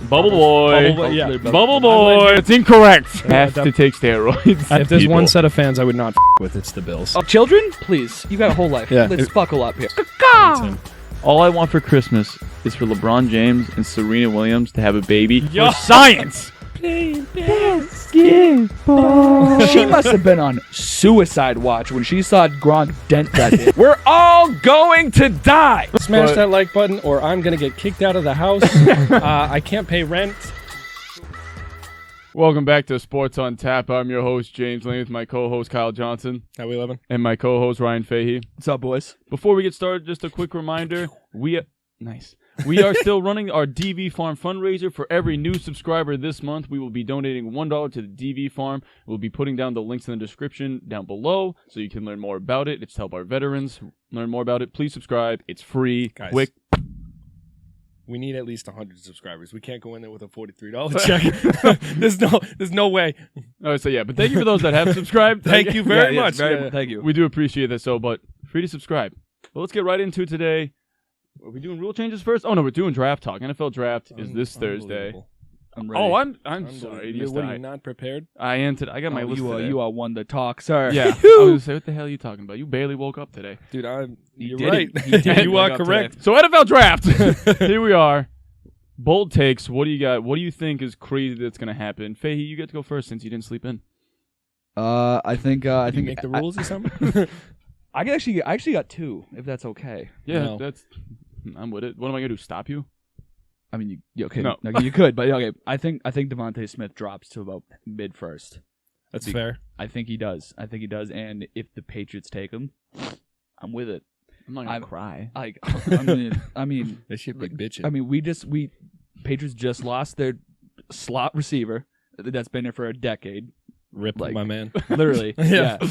Bubble Boy. Yeah. Bubble Boy. It's incorrect. Has to take steroids. If there's People. one set of fans I would not with, it's the Bills. Children, please. You got a whole life. Yeah. Let's buckle up here. All I want for Christmas is for LeBron James and Serena Williams to have a baby. Yo. For science. She must have been on suicide watch when she saw Gronk dent that thing. We're all going to die. Smash But- that like button or I'm going to get kicked out of the house. I can't pay rent. Welcome back to Sports on Tap. I'm your host, James Lane, with my co-host, Kyle Johnson, How we living? and my co-host, Ryan Fahey. What's up, boys? Before we get started, just a quick reminder, we are still running our DV Farm fundraiser. For every new subscriber this month, we will be donating $1 to the DV Farm. We'll be putting down the links in the description down below so you can learn more about it. It's to help our veterans learn more about it. Please subscribe. It's free, Guys. quick. We need at least 100 subscribers. We can't go in there with a $43 check. there's no way. But thank you for those that have subscribed. Thank you very much. Thank you. We do appreciate that. But free to subscribe. Well, let's get right into today. Are we doing rule changes first? Oh no, we're doing draft talk. NFL draft is this Thursday. Unbelievable. I'm ready. Oh, I'm sorry. What, are you not prepared? I am today. I got my list today. You are one to talk, sir. Yeah. I was gonna say, what the hell are you talking about? You barely woke up today. Dude, you're did right. it. He did You wake are up correct. So NFL draft. Here we are. Bold takes. What do you got? What do you think is crazy that's gonna happen? Fahey, you get to go first since you didn't sleep in. I think Did you make the rules or something? I actually got two, if that's okay. Yeah, No. I'm with it. What am I gonna do? Stop you? I mean, okay, No. you could, but okay. I think Devontae Smith drops to about mid first. That's fair. I think he does. And if the Patriots take him, I'm with it. I'm not gonna cry. Like, I mean, They should be bitching. I mean, Patriots just lost their slot receiver that's been there for a decade. Rip like- my man. Literally, Yeah. yeah.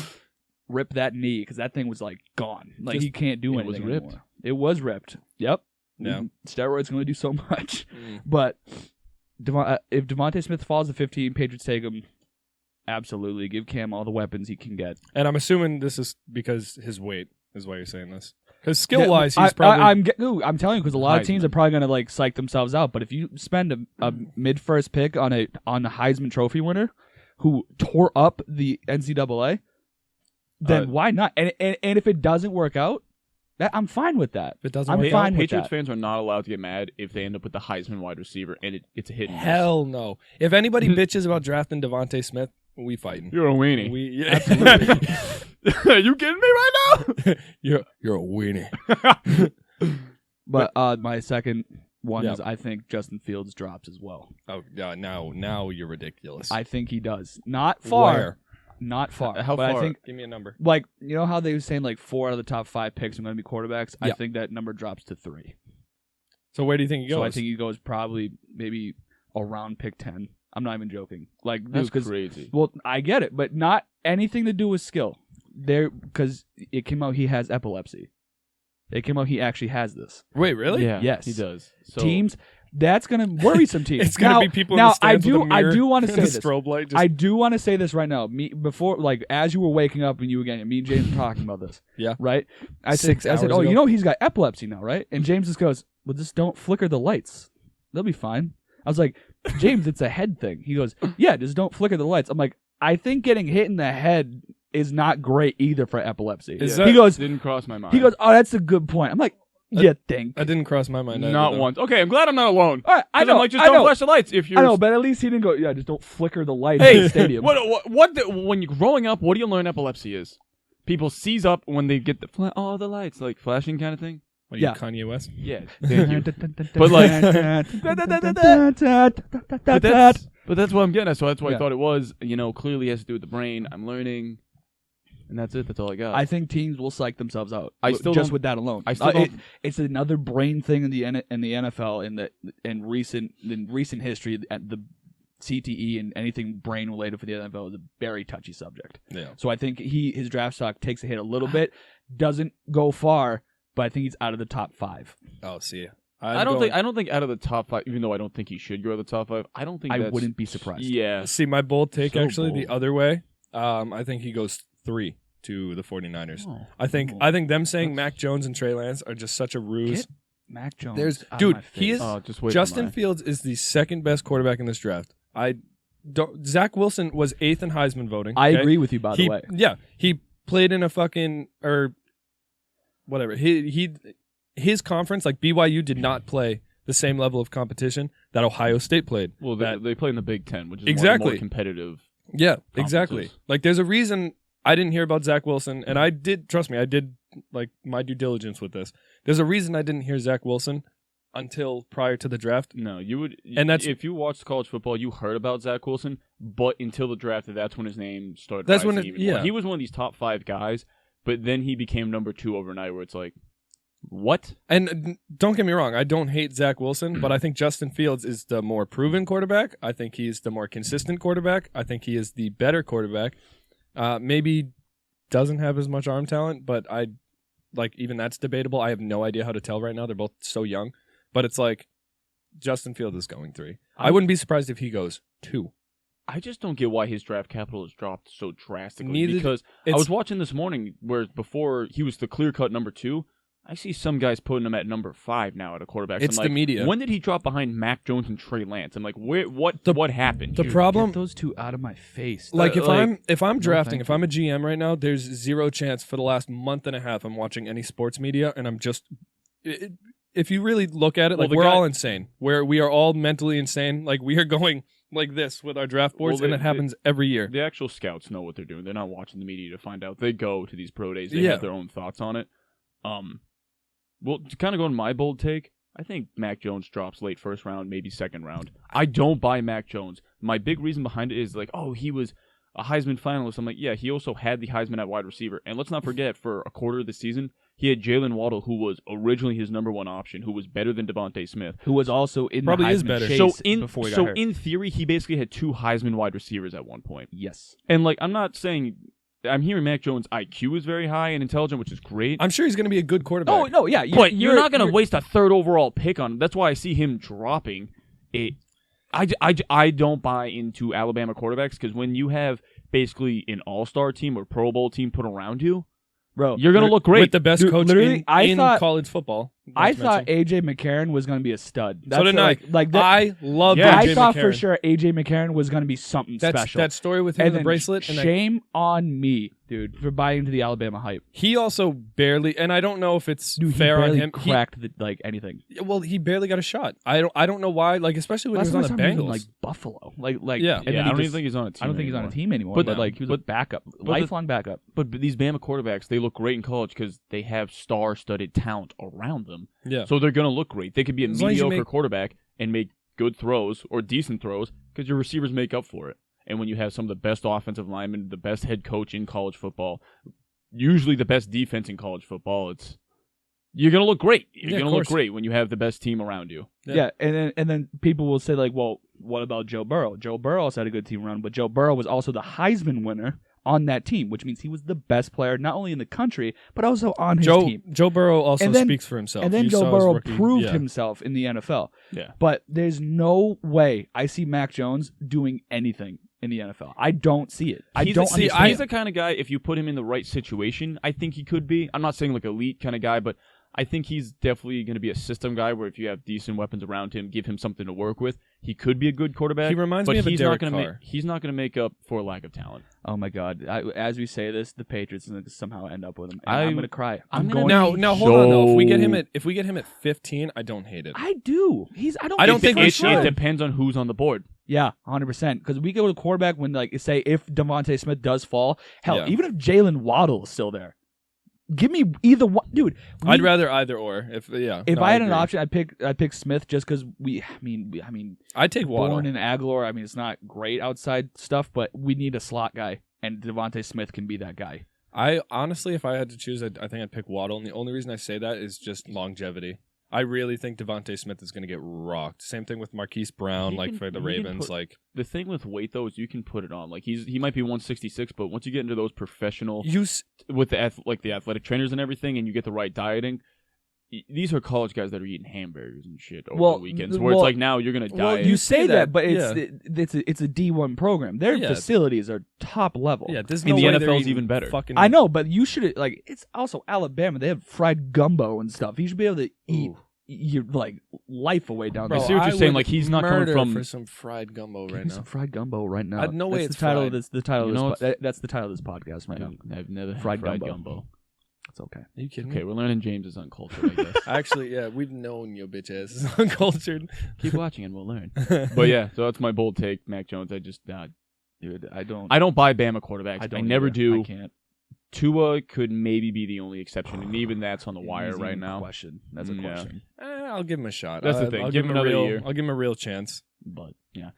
Rip that knee because that thing was like gone. Like Just- he can't do it was anything ripped. anymore. It was ripped. Yep. Yeah. Steroids can only do so much. Mm. But if Devontae Smith falls to 15, Patriots take him. Absolutely, give Cam all the weapons he can get. And I'm assuming this is because his weight is why you're saying this. Because skill-wise, he's probably... I'm telling you because a lot of teams Heisman. are probably gonna like psych themselves out. But if you spend a mid first pick on the Heisman Trophy winner who tore up the NCAA, then why not? And if it doesn't work out, I'm fine with that. If it doesn't I'm work fine out, with Patriots that. fans are not allowed to get mad if they end up with the Heisman wide receiver and it's a hit. And miss. hell no. If anybody bitches about drafting Devontae Smith, we fighting. You're a weenie. Yeah. You kidding me right now? you're a weenie. But my second one Yep. is I think Justin Fields drops as well. Oh, now you're ridiculous. I think he does. Not far. Where? Not far. How but far? I think Give me a number. like you know how they were saying like 4 out of the top 5 picks are going to be quarterbacks. I Yeah. think that number drops to 3. So where do you think he goes? So I think he goes probably maybe around pick 10. I'm not even joking. Like That's because crazy. well I get it, but not anything to do with skill. There because it came out he has epilepsy. It came out he actually has this. Wait, really? Yeah, Yes. he does. So, Teams that's going to worry some teams. It's gonna Now- be people now in the stands with a I mirror do want to and say a this. strobe light. Just, I do want to say this right now. Me before, like as you were waking up and you again, me and James were talking about this. Yeah. Right. I 6 said, hours oh, ago. you know he's got epilepsy now, right? And James just goes, well, just don't flicker the lights. They'll be fine. I was like, James, it's a head thing. He goes, yeah, just don't flicker the lights. I'm like, I think getting hit in the head is not great either for epilepsy. Is he that- goes, didn't cross my mind. oh, that's a good point. I'm like, you think? that didn't cross my mind. either, not though. once. Okay, I'm glad I'm not alone. All right, I 'Cause know. I'm like, just I don't know. flash the lights if you're. I know, but at least he didn't go. Yeah, just don't flicker the lights in Hey, the stadium. when you're growing up, what do you learn epilepsy is? People seize up when they get the lights, like flashing kind of thing. What, Yeah. Kanye West? Yeah, thank you. But that's what I'm getting at. So that's what I Yeah. thought it was. Clearly has to do with the brain. I'm learning, and that's it. That's all I got. I think teams will psych themselves out. I still just don't- with that alone. I still don't- it's another brain thing in the NFL in recent history. At the CTE and anything brain related for the NFL is a very touchy subject. Yeah. So I think his draft stock takes a hit a little bit, doesn't go far, but I think he's out of the top 5. Oh, see. I don't think out of the top 5, even though I don't think he should go to the top 5. I don't think I that's, wouldn't be surprised. Yeah. See, my bold take So actually bold. the other way. I think he goes 3 to the 49ers. Oh. I think them saying Mac Jones and Trey Lance are just such a ruse. Mac Jones. There's out of dude. my He face. is Oh, just wait. Justin for mine. Fields is the second best quarterback in this draft. Zach Wilson was 8th in Heisman voting. I okay? agree with you, by the way. Yeah, he played in a fucking or whatever. His conference, like BYU, did not play the same level of competition that Ohio State played. Well, they play in the Big Ten, which is Exactly. one of the more competitive. Yeah, exactly. Conferences. Like there's a reason I didn't hear about Zach Wilson, and I did. Trust me, I did like my due diligence with this. There's a reason I didn't hear Zach Wilson until prior to the draft. No, you would, And that's- if you watched college football, you heard about Zach Wilson, but until the draft, that's when his name started. That's when rising it- even more. yeah. He was one of these top 5 guys, but then he became number 2 overnight. Where it's like, what? And don't get me wrong, I don't hate Zach Wilson, but I think Justin Fields is the more proven quarterback. I think he's the more consistent quarterback. I think he is the better quarterback. Maybe doesn't have as much arm talent, but even that's debatable. I have no idea how to tell right now. They're both so young, but it's like Justin Fields is going 3. I wouldn't be surprised if he goes 2. I just don't get why his draft capital has dropped so drastically. Neither- because I it's- was watching this morning where before he was the clear-cut number 2. I see some guys putting him at number 5 now at a quarterback. So It's I'm the like, media. When did he drop behind Mac Jones and Trey Lance? I'm like, what happened? The here? problem, Get those two out of my face. like if I'm drafting, thank if I'm a GM right now, there's zero chance for the last month and a half I'm watching any sports media, and I'm just. If you really look at it, Well, like the we're guy- all insane. We are all mentally insane. Like we are going like this with our draft boards, Well, and it happens every year. The actual scouts know what they're doing. They're not watching the media to find out. They go to these pro days. They Yeah. have their own thoughts on it. Well, to kind of go on my bold take, I think Mac Jones drops late first round, maybe second round. I don't buy Mac Jones. My big reason behind it is like, oh, he was a Heisman finalist. I'm like, yeah, he also had the Heisman at wide receiver. And let's not forget, for a quarter of the season, he had Jalen Waddle, who was originally his number 1 option, who was better than Devontae Smith. who was also in Probably the is Heisman better. chase So in before he got hurt. in theory, he basically had 2 Heisman wide receivers at one point. Yes. And like, I'm not saying, I'm hearing Mac Jones' IQ is very high and intelligent, which is great. I'm sure he's going to be a good quarterback. Oh no, yeah. But you're not going to waste a 3rd overall pick on him. That's why I see him dropping it. I don't buy into Alabama quarterbacks because when you have basically an all-star team or Pro Bowl team put around you, bro. you're going to look great. with the best Dude, coach literally, in college football. I not to thought mention. AJ McCarron was going to be a stud. So did like that. I love Yeah, AJ I thought for McCarron. sure AJ McCarron was going to be something That's special. that story with him and the then bracelet. And shame on me, dude, for buying into the Alabama hype. he also barely, and I don't know if it's Dude, he fair on barely him. cracked anything. He barely got a shot. I don't know why. Like especially when Last he time was I on saw the him, he Bengals. was in, like Buffalo, like Yeah. and then yeah, he I don't even just- think he's on a team I don't think he's on a anymore. team anymore. But But, no, like he was but- a backup, the- lifelong backup. But these Bama quarterbacks, they look great in college because they have star-studded talent around them. yeah. So they're going to look great. They could be a As long as you mediocre make- quarterback and make good throws or decent throws because your receivers make up for it. And when you have some of the best offensive linemen, the best head coach in college football, usually the best defense in college football, you're going to look great. You're Yeah, of going to look course. great when you have the best team around you. Yeah. Yeah, and then people will say like, well, what about Joe Burrow? Joe Burrow also had a good team run, but Joe Burrow was also the Heisman winner on that team, which means he was the best player not only in the country but also on his team. Joe Burrow also And then- speaks for himself. And then You Joe saw his Burrow rookie- proved yeah. himself in the NFL. Yeah. But there's no way I see Mac Jones doing anything in the NFL. I don't see it. I He's don't understand. He's the kind of guy, if you put him in the right situation, I think he could be. I'm not saying like elite kind of guy, but I think he's definitely going to be a system guy where if you have decent weapons around him, give him something to work with, he could be a good quarterback. He reminds but me of a he's Derek not gonna Carr. he's not going to make up for a lack of talent. Oh my God! As we say this, the Patriots are going to somehow end up with him. And I'm I'm going to cry. I'm I'm gonna going. Now hold on though. If we get So- him at 15, I don't hate it. I do. I don't. I don't think we it should. depends on who's on the board. Yeah, 100%. Because we go to quarterback when, like, say, if Devontae Smith does fall, hell, Yeah. even if Jalen Waddle is still there, give me either one, dude. I'd rather either or. If I had an agree. option, I'd pick Smith just because I mean, I'd take Waddle. Bourne and Aguilar. I mean, it's not great outside stuff, but we need a slot guy, and Devontae Smith can be that guy. I honestly, if I had to choose, I think I'd pick Waddle. And the only reason I say that is just longevity. I really think Devontae Smith is going to get rocked. Same thing with Marquise Brown, He like can- for the he can Ravens. put- Like The thing with weight though is you can put it on. Like he might be 166, but once you get into those professional with the athletic trainers and everything, and you get the right dieting. These are college guys that are eating hamburgers and shit over the weekends. Where it's like now you're gonna well, diet. You say that, but yeah. it's a D1 program. Their Yeah. facilities are top level. yeah, there's And no the way NFL they're is eating even better. Fucking, I know, but you should like. It's also Alabama. They have fried gumbo and stuff. You should be able to eat you're like life away down Bro, there. I see what you're saying, would like, he's not coming murder from- for some fried gumbo Give right me now. some fried gumbo right now. No way That's it's the title fried. of this. The title You know of this. That's the title of this podcast right now. I've never had Fried fried gumbo. gumbo. It's okay. Are you kidding Okay, me? we're learning James is uncultured, I guess. Actually, yeah, we've known your bitch ass is uncultured. Keep watching and we'll learn. But yeah, so that's my bold take, Mac Jones. I just Dude, I don't buy Bama quarterbacks. I never either. do. I can't. Tua could maybe be the only exception, and even that's on the wire Easy right now. Question. That's a Yeah. question. I'll give him a shot. That's the thing. I'll Give him another a real, year. I'll give him a real chance. But yeah,